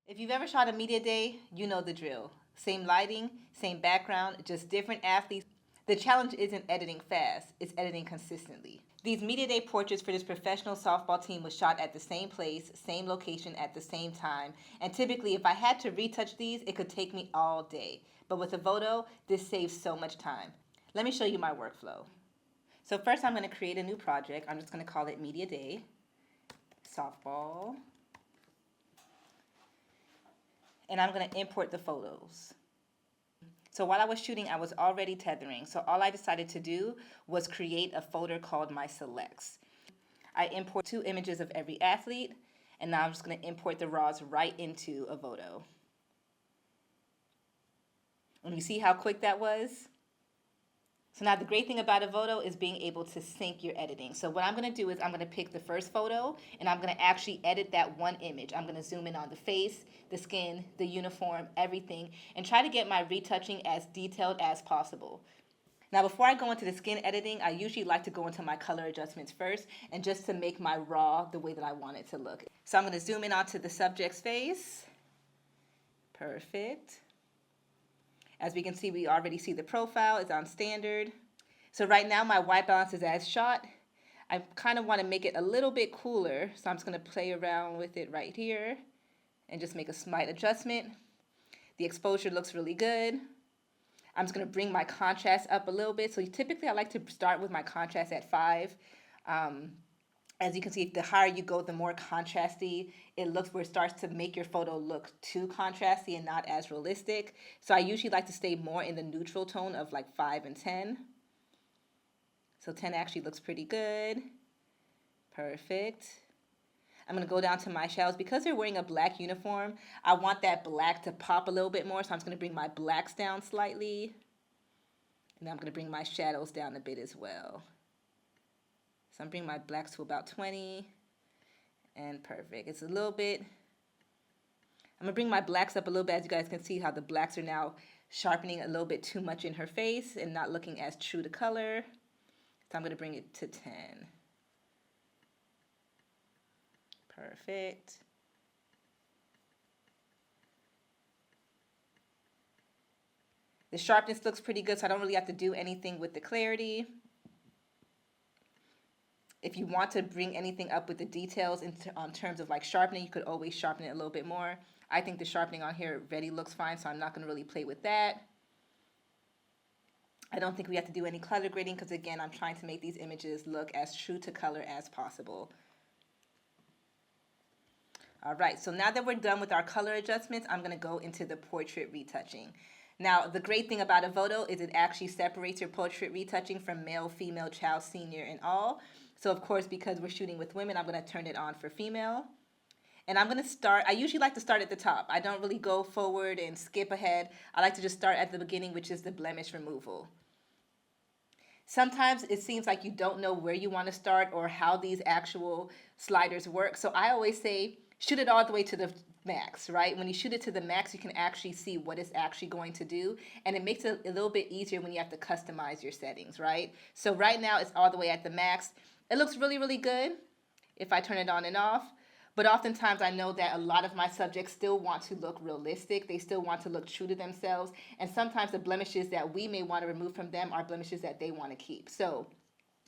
If you've ever shot a media day, you know the drill. Same lighting, same background, just different athletes. The challenge isn't editing fast, it's editing consistently. These media day portraits for this professional softball team was shot at the same place, same location at the same time. And typically, if I had to retouch these, it could take me all day. But with Evoto, this saves so much time. Let me show you my workflow. So first I'm going to create a new project. I'm just going to call it Media Day Softball. And I'm going to import the photos. So while I was shooting, I was already tethering. So all I decided to do was create a folder called My Selects. I import 2 images of every athlete, and now I'm just going to import the raws right into Evoto. And you see how quick that was? So now the great thing about Evoto is being able to sync your editing. So what I'm going to do is I'm going to pick the first photo and I'm going to actually edit that one image. I'm going to zoom in on the face, the skin, the uniform, everything, and try to get my retouching as detailed as possible. Now before I go into the skin editing, I usually like to go into my color adjustments first and just to make my raw the way that I want it to look. So I'm going to zoom in onto the subject's face. Perfect. As we can see, we already see the profile is on standard. So right now my white balance is as shot. I kind of want to make it a little bit cooler, so I'm just going to play around with it right here and just make a slight adjustment. The exposure looks really good. I'm just going to bring my contrast up a little bit. So typically I like to start with my contrast at 5. As you can see, the higher you go, the more contrasty it looks, where it starts to make your photo look too contrasty and not as realistic. So I usually like to stay more in the neutral tone of like 5 and 10. So 10 actually looks pretty good. Perfect. I'm going to go down to my shadows. Because they're wearing a black uniform, I want that black to pop a little bit more, so I'm just going to bring my blacks down slightly. And I'm going to bring my shadows down a bit as well. So I'm bringing my blacks to about 20, and perfect. It's a little bit, I'm gonna bring my blacks up a little bit. As you guys can see how the blacks are now sharpening a little bit too much in her face and not looking as true to color. So I'm gonna bring it to 10. Perfect. The sharpness looks pretty good, so I don't really have to do anything with the clarity. If you want to bring anything up with the details in terms of like sharpening, you could always sharpen it a little bit more. I think the sharpening on here already looks fine, so I'm not going to really play with that. I don't think we have to do any color grading because, again, I'm trying to make these images look as true to color as possible. All right, so now that we're done with our color adjustments, I'm going to go into the portrait retouching. Now, the great thing about Evoto is it actually separates your portrait retouching from male, female, child, senior, and all. So, of course, because we're shooting with women, I'm going to turn it on for female. And I'm going to start, I usually like to start at the top. I don't really go forward and skip ahead. I like to just start at the beginning, which is the blemish removal. Sometimes it seems like you don't know where you want to start or how these actual sliders work. So I always say, shoot it all the way to the max, right? When you shoot it to the max, you can actually see what it's actually going to do. And it makes it a little bit easier when you have to customize your settings, right? So right now it's all the way at the max. It looks really, really good if I turn it on and off. But oftentimes I know that a lot of my subjects still want to look realistic. They still want to look true to themselves. And sometimes the blemishes that we may want to remove from them are blemishes that they want to keep. So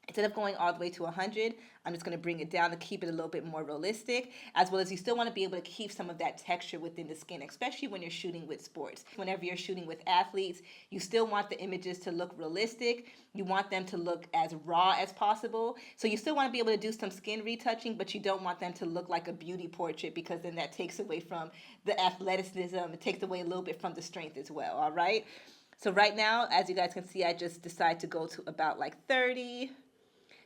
instead of going all the way to 100, I'm just going to bring it down to keep it a little bit more realistic, as well as you still want to be able to keep some of that texture within the skin, especially when you're shooting with sports. Whenever you're shooting with athletes, you still want the images to look realistic. You want them to look as raw as possible. So you still want to be able to do some skin retouching, but you don't want them to look like a beauty portrait, because then that takes away from the athleticism. It takes away a little bit from the strength as well, all right? So right now, as you guys can see, I just decided to go to about like 30.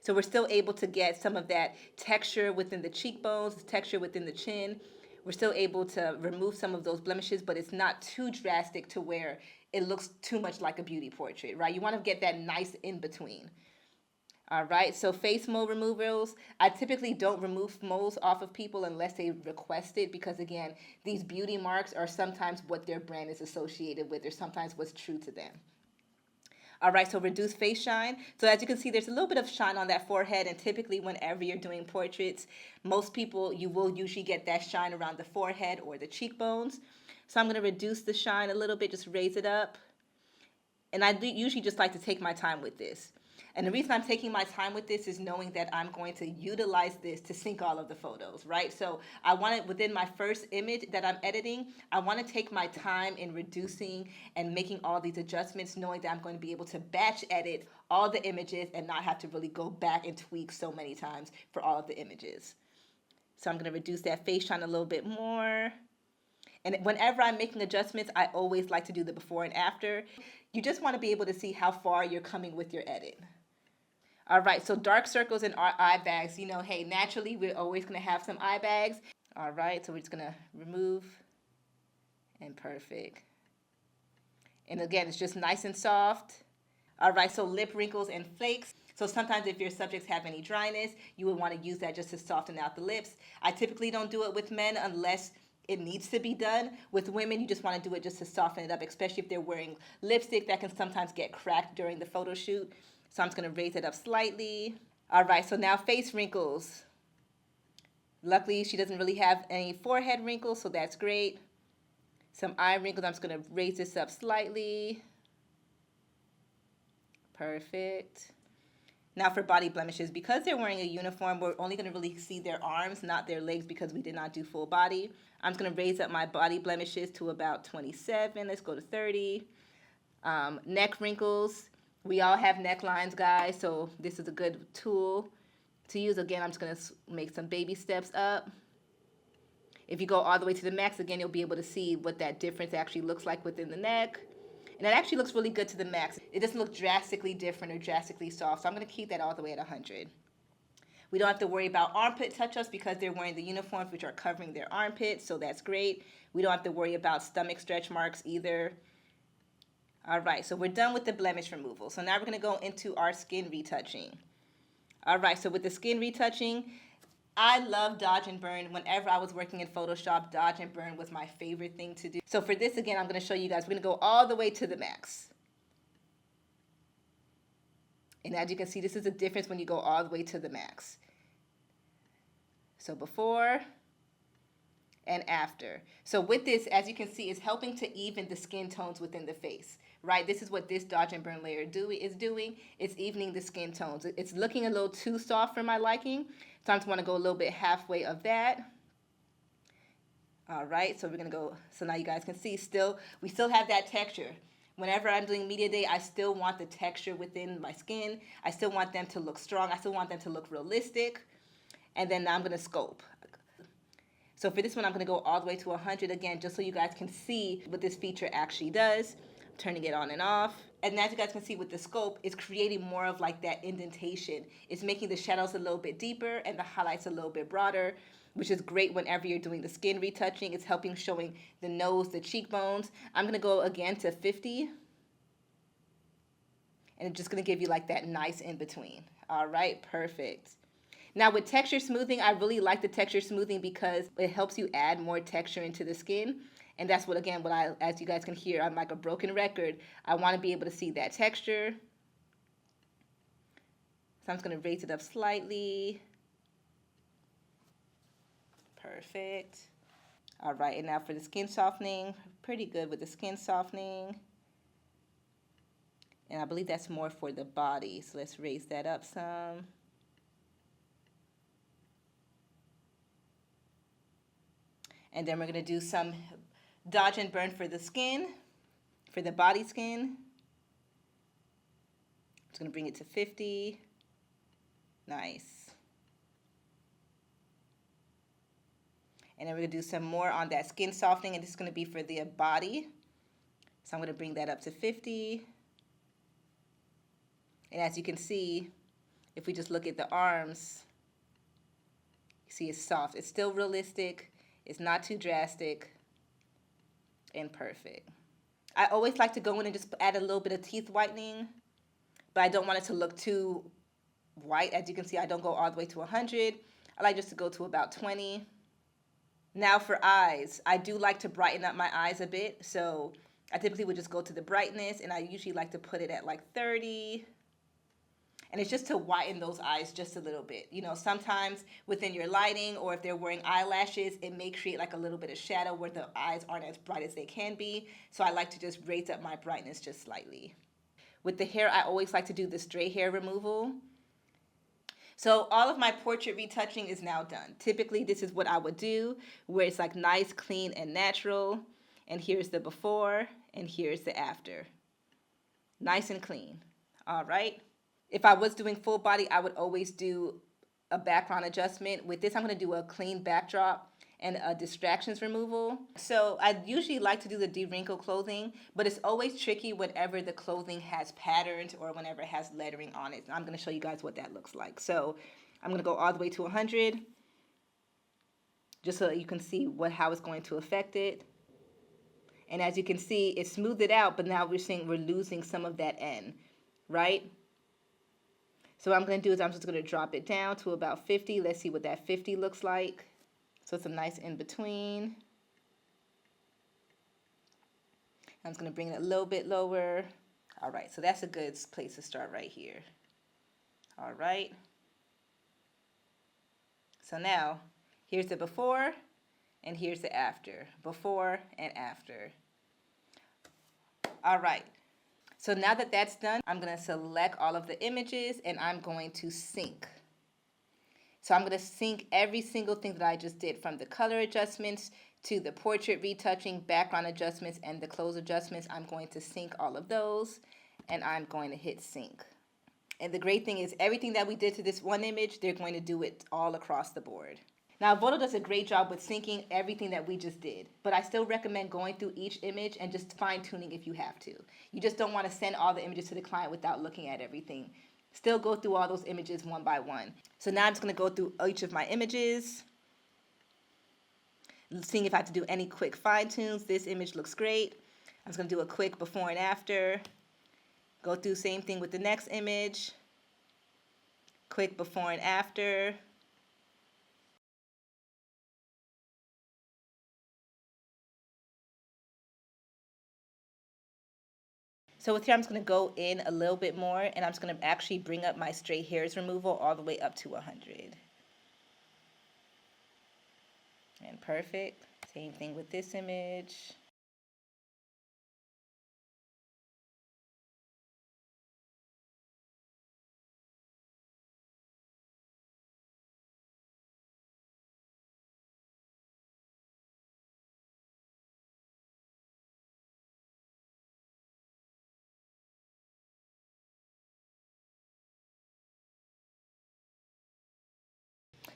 So we're still able to get some of that texture within the cheekbones, texture within the chin. We're still able to remove some of those blemishes, but it's not too drastic to where it looks too much like a beauty portrait, right? You want to get that nice in between. All right, so face mole removals. I typically don't remove moles off of people unless they request it, because again, these beauty marks are sometimes what their brand is associated with, or sometimes what's true to them. All right, so reduce face shine. So as you can see, there's a little bit of shine on that forehead, and typically whenever you're doing portraits, most people, you will usually get that shine around the forehead or the cheekbones. So I'm gonna reduce the shine a little bit, just raise it up. And I usually just like to take my time with this. And the reason I'm taking my time with this is knowing that I'm going to utilize this to sync all of the photos, right? So I want it within my first image that I'm editing, I want to take my time in reducing and making all these adjustments, knowing that I'm going to be able to batch edit all the images and not have to really go back and tweak so many times for all of the images. So I'm going to reduce that face shine a little bit more. And whenever I'm making adjustments, I always like to do the before and after. You just want to be able to see how far you're coming with your edit. All right, so dark circles and eye bags. You know, hey, naturally, we're always going to have some eye bags. All right, so we're just going to remove and perfect. And again, it's just nice and soft. All right, so lip wrinkles and flakes. So sometimes if your subjects have any dryness, you would want to use that just to soften out the lips. I typically don't do it with men unless it needs to be done. With women, you just want to do it just to soften it up, especially if they're wearing lipstick that can sometimes get cracked during the photo shoot. So I'm just going to raise it up slightly. All right, so now face wrinkles. Luckily, she doesn't really have any forehead wrinkles, so that's great. Some eye wrinkles, I'm just going to raise this up slightly. Perfect. Now for body blemishes, because they're wearing a uniform, we're only going to really see their arms, not their legs, because we did not do full body. I'm just going to raise up my body blemishes to about 27. Let's go to 30. Neck wrinkles. We all have necklines, guys, so this is a good tool to use. Again, I'm just going to make some baby steps up. If you go all the way to the max, again, you'll be able to see what that difference actually looks like within the neck. And it actually looks really good to the max. It doesn't look drastically different or drastically soft, so I'm going to keep that all the way at 100. We don't have to worry about armpit touch-ups because they're wearing the uniforms, which are covering their armpits, so that's great. We don't have to worry about stomach stretch marks either. All right, so we're done with the blemish removal. So now we're going to go into our skin retouching. All right, so with the skin retouching, I love dodge and burn. Whenever I was working in Photoshop, dodge and burn was my favorite thing to do. So for this, again, I'm going to show you guys. We're going to go all the way to the max. And as you can see, this is the difference when you go all the way to the max. So before and after. So with this, as you can see, it's helping to even the skin tones within the face, right? This is what this dodge and burn layer is doing. It's evening the skin tones. It's looking a little too soft for my liking, so I just want to go a little bit halfway of that. All right, so we're going to go, so now you guys can see we still have that texture. Whenever I'm doing media day, I still want the texture within my skin. I still want them to look strong. I still want them to look realistic. And then now I'm going to scope. So for this one, I'm going to go all the way to 100 again, just so you guys can see what this feature actually does. I'm turning it on and off. And as you guys can see with the scope, it's creating more of like that indentation. It's making the shadows a little bit deeper and the highlights a little bit broader, which is great whenever you're doing the skin retouching. It's helping showing the nose, the cheekbones. I'm going to go again to 50. And it's just going to give you like that nice in between. All right, perfect. Now with texture smoothing, I really like the texture smoothing because it helps you add more texture into the skin. And that's what, again, as you guys can hear, I'm like a broken record. I want to be able to see that texture. So I'm just going to raise it up slightly. Perfect. All right, and now for the skin softening, pretty good with the skin softening. And I believe that's more for the body, so let's raise that up some. And then we're going to do some dodge and burn for the skin, for the body skin. Just going to bring it to 50. Nice. And then we're going to do some more on that skin softening, and this is going to be for the body. So I'm going to bring that up to 50. And as you can see, if we just look at the arms, you see it's soft. It's still realistic. It's not too drastic and perfect. I always like to go in and just add a little bit of teeth whitening, but I don't want it to look too white. As you can see, I don't go all the way to 100. I like just to go to about 20. Now for eyes, I do like to brighten up my eyes a bit. So I typically would just go to the brightness, and I usually like to put it at like 30. And it's just to whiten those eyes just a little bit. You know, sometimes within your lighting, or if they're wearing eyelashes, it may create like a little bit of shadow where the eyes aren't as bright as they can be. So I like to just raise up my brightness just slightly. With the hair, I always like to do the stray hair removal. So all of my portrait retouching is now done. Typically, this is what I would do, where it's like nice, clean, and natural. And here's the before, and here's the after. Nice and clean. All right. If I was doing full body, I would always do a background adjustment. With this, I'm going to do a clean backdrop and a distractions removal. So I usually like to do the de-wrinkle clothing, but it's always tricky whenever the clothing has patterns or whenever it has lettering on it. I'm going to show you guys what that looks like. So I'm going to go all the way to 100, just so that you can see how it's going to affect it. And as you can see, it smoothed it out, but now we're losing some of that end, right? So what I'm going to do is I'm just going to drop it down to about 50. Let's see what that 50 looks like. So it's a nice in between. I'm just going to bring it a little bit lower. All right, so that's a good place to start right here. All right. So now, here's the before, and here's the after. Before and after. All right. So now that that's done, I'm going to select all of the images, and I'm going to sync. So I'm going to sync every single thing that I just did, from the color adjustments to the portrait retouching, background adjustments, and the clothes adjustments. I'm going to sync all of those, and I'm going to hit sync. And the great thing is everything that we did to this one image, they're going to do it all across the board. Now, Evoto does a great job with syncing everything that we just did, but I still recommend going through each image and just fine-tuning if you have to. You just don't want to send all the images to the client without looking at everything. Still go through all those images one by one. So now I'm just going to go through each of my images, seeing if I have to do any quick fine-tunes. This image looks great. I'm just going to do a quick before and after. Go through same thing with the next image. Quick before and after. So with here, I'm just going to go in a little bit more, and I'm just going to actually bring up my stray hairs removal all the way up to 100. And perfect. Same thing with this image.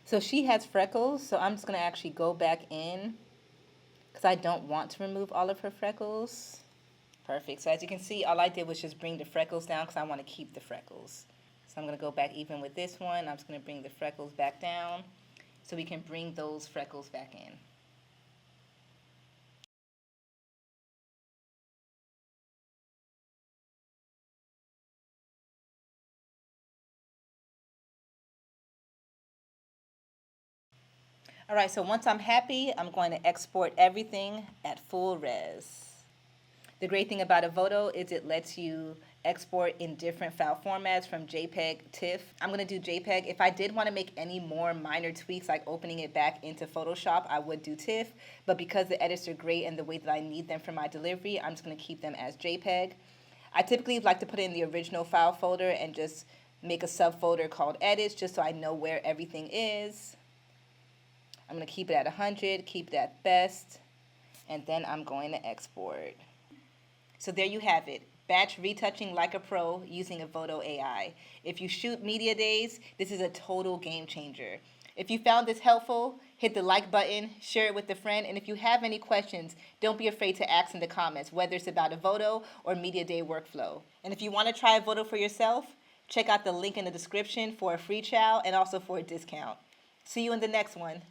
So she has freckles, so I'm just going to actually go back in because I don't want to remove all of her freckles. Perfect. So as you can see, all I did was just bring the freckles down because I want to keep the freckles. So I'm going to go back even with this one. I'm just going to bring the freckles back down so we can bring those freckles back in. All right, so once I'm happy, I'm going to export everything at full res. The great thing about Evoto is it lets you export in different file formats, from JPEG, TIFF. I'm going to do JPEG. If I did want to make any more minor tweaks, like opening it back into Photoshop, I would do TIFF. But because the edits are great and the way that I need them for my delivery, I'm just going to keep them as JPEG. I typically like to put it in the original file folder and just make a subfolder called edits, just so I know where everything is. I'm going to keep it at 100, keep it at best, and then I'm going to export. So there you have it. Batch retouching like a pro using Evoto.AI. If you shoot media days, this is a total game changer. If you found this helpful, hit the like button, share it with a friend, and if you have any questions, don't be afraid to ask in the comments, whether it's about Evoto or Media Day workflow. And if you want to try Evoto for yourself, check out the link in the description for a free trial and also for a discount. See you in the next one.